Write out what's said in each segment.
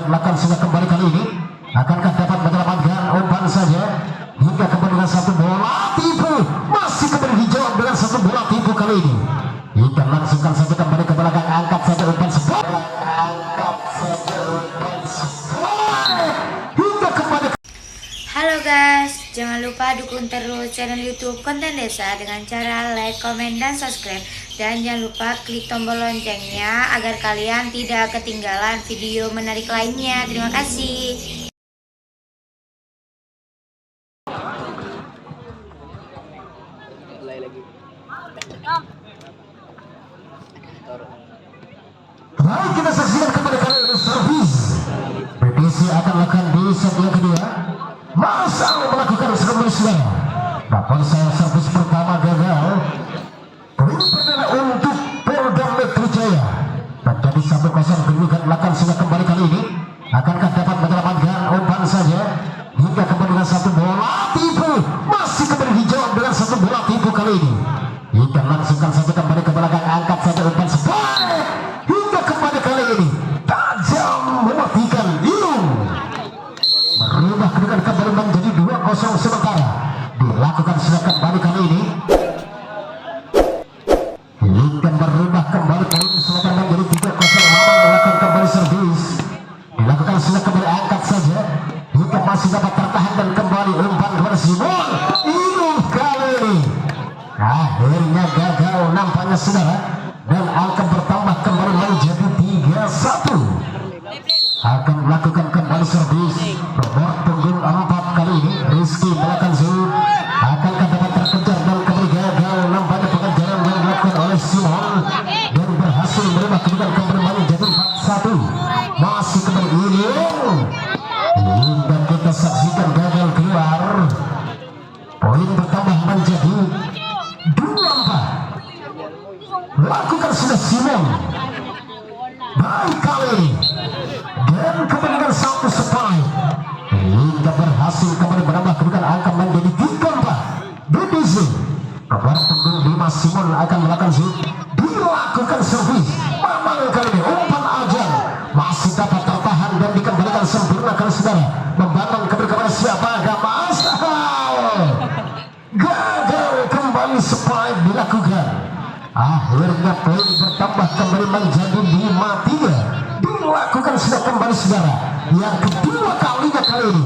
belakang sudah kembali kali ini. Akankah dapat menyelamatkan umpan saja hingga kembali dengan satu bola tipu, masih kembali dijawab dengan satu bola tipu kali ini. Hingga langsungkan saja kembali ke belakang, angkat saja umpan sebelah, angkat saja umpan sebelah hingga kembali. Halo guys, jangan lupa dukung terus channel YouTube Konten Desa dengan cara like, komen, dan subscribe. Dan jangan lupa klik tombol loncengnya agar kalian tidak ketinggalan video menarik lainnya. Terima kasih. Baik, kita saksikan kembali kali ini servis PPC akan lakukan di set yang kedua. Masang melakukan servis namun saya servis pertama gagal. Poin perdana untuk Polda Metro Jaya menjadi 1-0. Kedudukan belakang sudah kembali kali ini. Akankah dapat menyelamatkan umpan saja hingga kembali dengan satu bola tipu, masih kembali dijawab dengan satu bola tipu kali ini. Hingga langsungkan saja kembali ke belakang, angkat saja umpan sebelah hingga kembali kali ini tajam mematikan Ilung. Merubah kedudukan kembali menjadi 2-0 sementara. Dilakukan sudah kembali kali ini. Hingga merubah kembali poin sementara menjadi 3-0. Mama melakukan kembali servis. Dilakukan sudah kembali, angkat saja hingga masih dapat tertahan dan kembali umpan kepada Simon. Ilung kali ini akhirnya gagal nampaknya saudara, dan angka bertambah kembali menjadi 3-1. Akan melakukan kembali servis nomor punggung 4 kali ini Rizky melakukan zoom. Akankah dapat terkejar dan kembali gagal nampaknya pengejaran yang dilakukan oleh Simon dan berhasil merubah kedudukan kembali menjadi 4-1. Masih kembali Ilung hingga kita saksikan gagal keluar. Poin bertambah menjadi 2-4. Lakukan sudah Simon. Baik kali ini dan kembali dengan satu spike hingga berhasil kembali menambah kedudukan angka menjadi 3-4. BBC nomor punggung 5 Simon akan melakukan zoom. Dilakukan servis memang kali ini umpan Ajang masih dapat tertahan dan dikembalikan sempurna kali saudara. Membangun kepada siapa? Gagal kembali spike dilakukan. Akhirnya poin bertambah kembali menjadi 5-3. Dilakukan sudah kembali saudara yang kedua kalinya kali ini.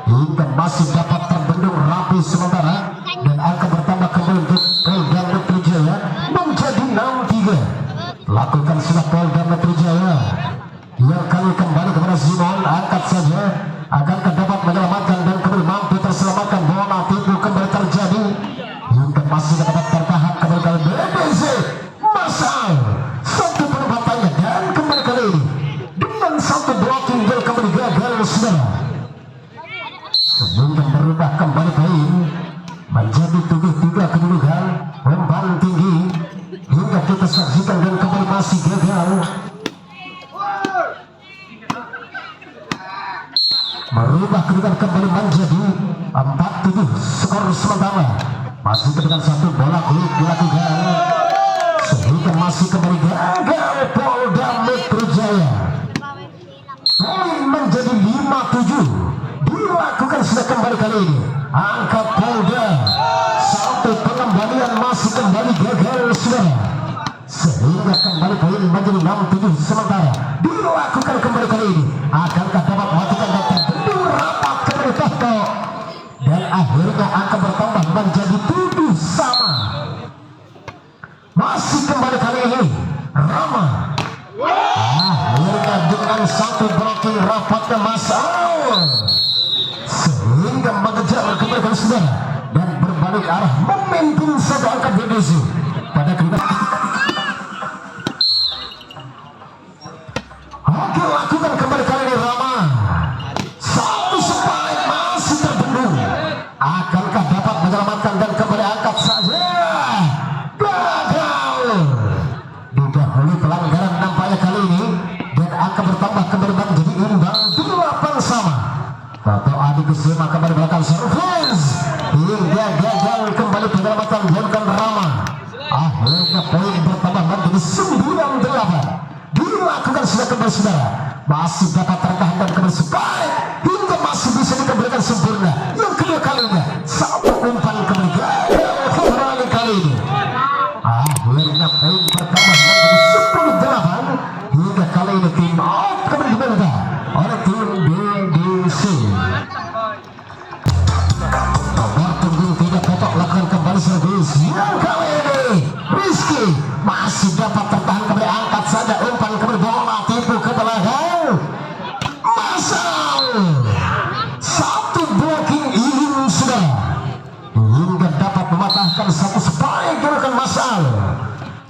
Hingga masih dapat terbendung rapi sementara dan angka bertambah kembali untuk Polda Metro Jaya menjadi 6-3. Lakukan sudah Polda Metro Jaya yang kali kembali kepada Simon, angkat saja. Akankah dapat menyelamatkan dan kembali mampu terselamatkan, bola tipu kembali terjadi hingga masih dapat tertahan kembali kali BBC masal satu penempatannya dan kembali kali ini dengan satu blocking ball kembali gagal saudara, sehingga berubah kembali poin menjadi 7-3 kedudukan. Umpan tinggi hingga kita saksikan dan kembali masih gagal. Merubah kedudukan kembali menjadi 4-7 skor sementara. Masih dengan satu bola kulit dilakukan sehingga masih kembali gagal Polda Metro Jaya. Poin menjadi 5-7. Dilakukan sudah kembali kali ini. Angka Polda satu pengembalian masih kembali gagal saudara, sehingga kembali poin menjadi 6-7 sementara. Dilakukan kembali kali ini. Akankah dapat matikan dan terbendung rapat kembali Toto, dan akhirnya angka bertambah menjadi 7 sama. Masih kembali kali ini Rama akhirnya dengan satu blocking rapatnya masal sehingga mengejar kembali kali saudara dan berbalik arah memimpin satu angka BBC pada kedudukan. Oke, lakukan kembali kali ini Rama. Satu spike masih terbendung. Akankah dapat menyelamatkan dan kembali angkat saja? Gagal. Didahului pelanggaran nampaknya kali ini dan angka bertambah kembali menjadi imbang 8 sama. Toto Adi Kusuma kembali belakang servis hingga gagal kembali penyelamatan dilakukan Rama. Akhirnya poin bertambah menjadi 9-8. Dilakukan sudah kembali saudara. masih dapat tertahan dan kembali sebaik hingga masih bisa dikembalikan sempurna yang kedua kalinya. Satu umpan kembali gagal kembali kali ini. Akhirnya poin pertama menjadi 10-8 hingga kali ini tim out kembali dimenangkan oleh tim BDC. Nomor punggung 3 Totok lakukan kembali servis yang kali ini Rizky masih dapat tertahan kembali, angkat saja umpan kembali, bola tipu ke belakang. Masal satu blocking ini sudah hingga dapat mematahkan satu spike gerakan Masal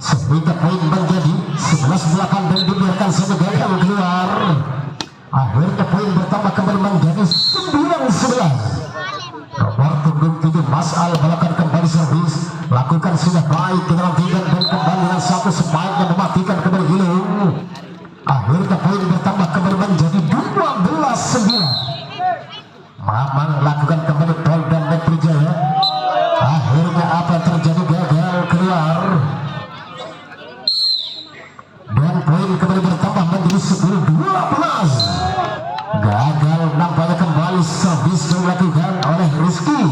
sehingga poin menjadi 11-8 dan dibiarkan saja gagal keluar. Akhirnya poin bertambah kembali menjadi 9-11. Nomor punggung 7 Masal melakukan kembali servis, lakukan sudah baik di dalam tiga dan kembali dengan satu spike yang mematikan kembali Hilung. Akhirnya poin bertambah kembali menjadi 12-9. Mamang lakukan kembali Paul dan Metro Jaya. Akhirnya apa yang terjadi, gagal keluar dan poin kembali bertambah menjadi 10-12. Gagal nampaknya kembali servis yang dilakukan oleh Rizky.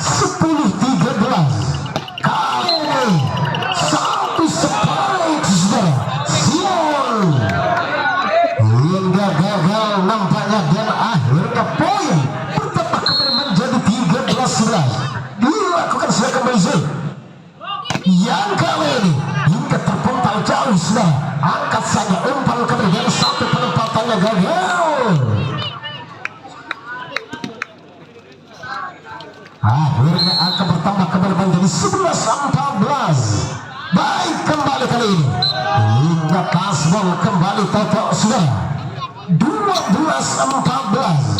10-13. Kali ini satu spike saudara Simon hingga gagal nampaknya dan akhirnya poin bertambah kembali menjadi 13-11. Dilakukan sudah kembali Zul yang kali ini hingga terpental jauh sudah, angkat saja umpan kembali dan satu penempatannya gagal. Akhirnya angka bertambah kembali menjadi 11-14. Baik kembali kali ini hingga Kasbol kembali Totok sudah 12-14.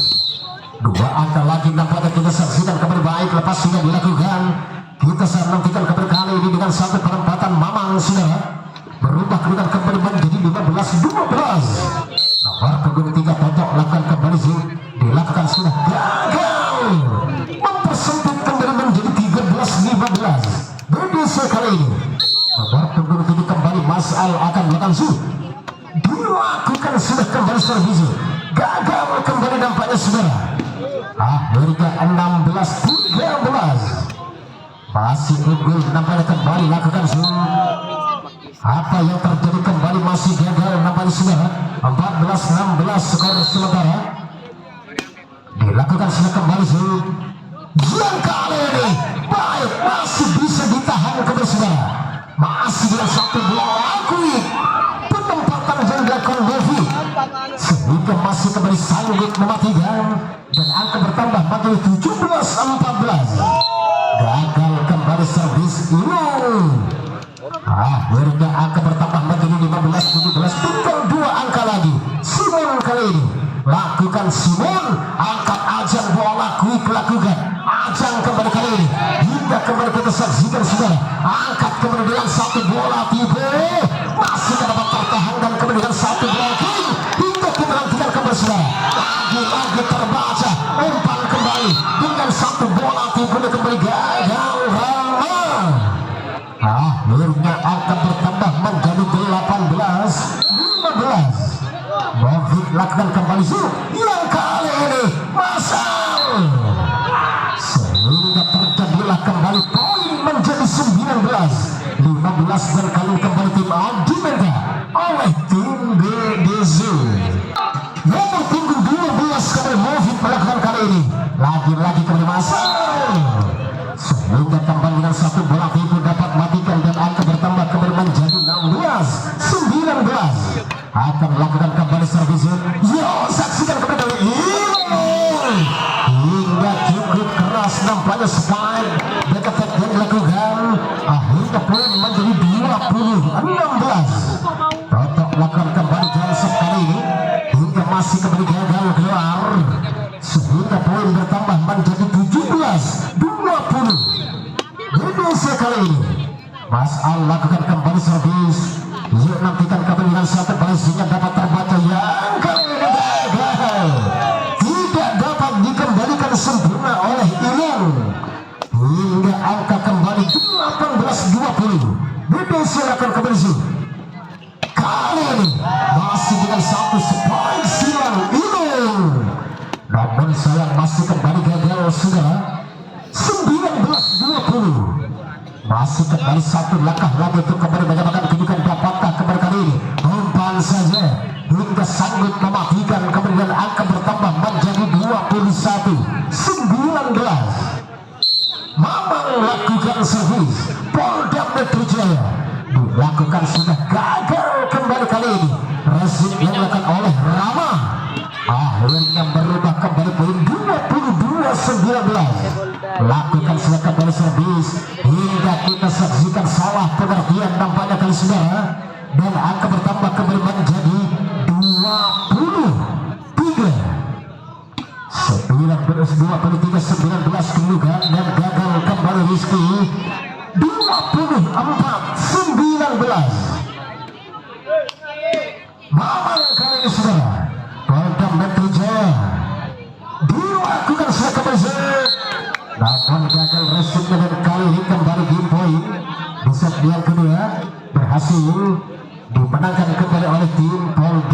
Dua angka lagi nampaknya kita saksikan kembali, baik lepas sudah dilakukan. Kita nantikan kembali kali ini dengan satu penempatan Mamang sudah berubah kedudukan kembali menjadi 15-12. Nomor punggung 3 Totok lakukan kembali dilakukan sudah gagal, mempersempit kembali menjadi 13-15. BDC kali ini nomor punggung 7 kembali Masal akan melakukan dilakukan sudah kembali servis, gagal kembali nampaknya saudara. Akhirnya 16-13. Masih unggul nampaknya kembali lakukan apa yang terjadi kembali masih gagal nampaknya sudah 14-16 skor sementara. Dilakukan sudah kembali yang kali ini baik masih bisa ditahan kembali saudara, masih dengan satu bola akui penempatan yang dilakukan Devi sehingga masih kembali sanggup mematikan dan angka bertambah menjadi 17-14. Gagal kembali servis ini. Akhirnya angka bertambah menjadi 15-17. Tinggal dua angka lagi. Simon kali ini lakukan Simon, angkat ajang bola quick lakukan ajang kembali kali ini hingga kembali kita saksikan saudara, angkat kembali dengan satu bola tipe masih dapat tertahan dan kembali dengan satu blocking hingga kita nantikan kembali saudara, lagi-lagi terbaca umpan kembali dengan satu bola tipe kembali gagal Rama. Akhirnya angka bertambah menjadi 18-15. Mohit lakukan kembali yang kali ini Masal sehingga terjadilah kembali poin menjadi 19-15 dan kali kembali tim dimenangkan oleh tim BDZ. Nomor punggung 12 kembali Mohit melakukan kali ini lagi-lagi kembali Masal sehingga kembali dengan satu bola tipu dapat matikan dan angka bertambah kembali menjadi 16-19. Akan melakukan kembali servis. Yo, saksikan kembali hingga cukup keras nampaknya spike back attack yang dilakukan. Akhirnya poin menjadi 20-16. Totok melakukan kembali Johnson kali ini hingga masih kembali gagal keluar sehingga poin bertambah menjadi 17-20. BDC kali ini Masal lakukan kembali servis. Yuk nantikan kembali dengan satu balasnya dapat terbaca yang kali ini gagal, tidak dapat dikembalikan sempurna oleh Ilung hingga angka kembali 18-20. BDC akan kembali kali ini masih dengan satu spike silang ini, namun sayang masih kembali gagal saudara. 19-20 masih kembali satu langkah lagi untuk kembali menyamakan kedudukan. Dapatkah kembali kali ini umpan saja hingga sanggup mematikan, kemudian angka bertambah menjadi 21-19. Mamang lakukan servis, Polda Metro Jaya dilakukan sudah gagal kembali kali ini. Resim yang dilakukan oleh Rama akhirnya berubah kembali poin 22-19. Lakukan sudah kembali servis hingga kita saksikan salah pengertian nampaknya kali saudara, dan angka bertambah kembali menjadi 23-19 dan gagal kembali Rizky. 24-19 Mamang kali ini saudara. Polda Metro Jaya dilakukan sudah kembali namun gagal resipnya, dan kali ini kembali game point di set yang kedua berhasil dimenangkan kembali oleh tim Polda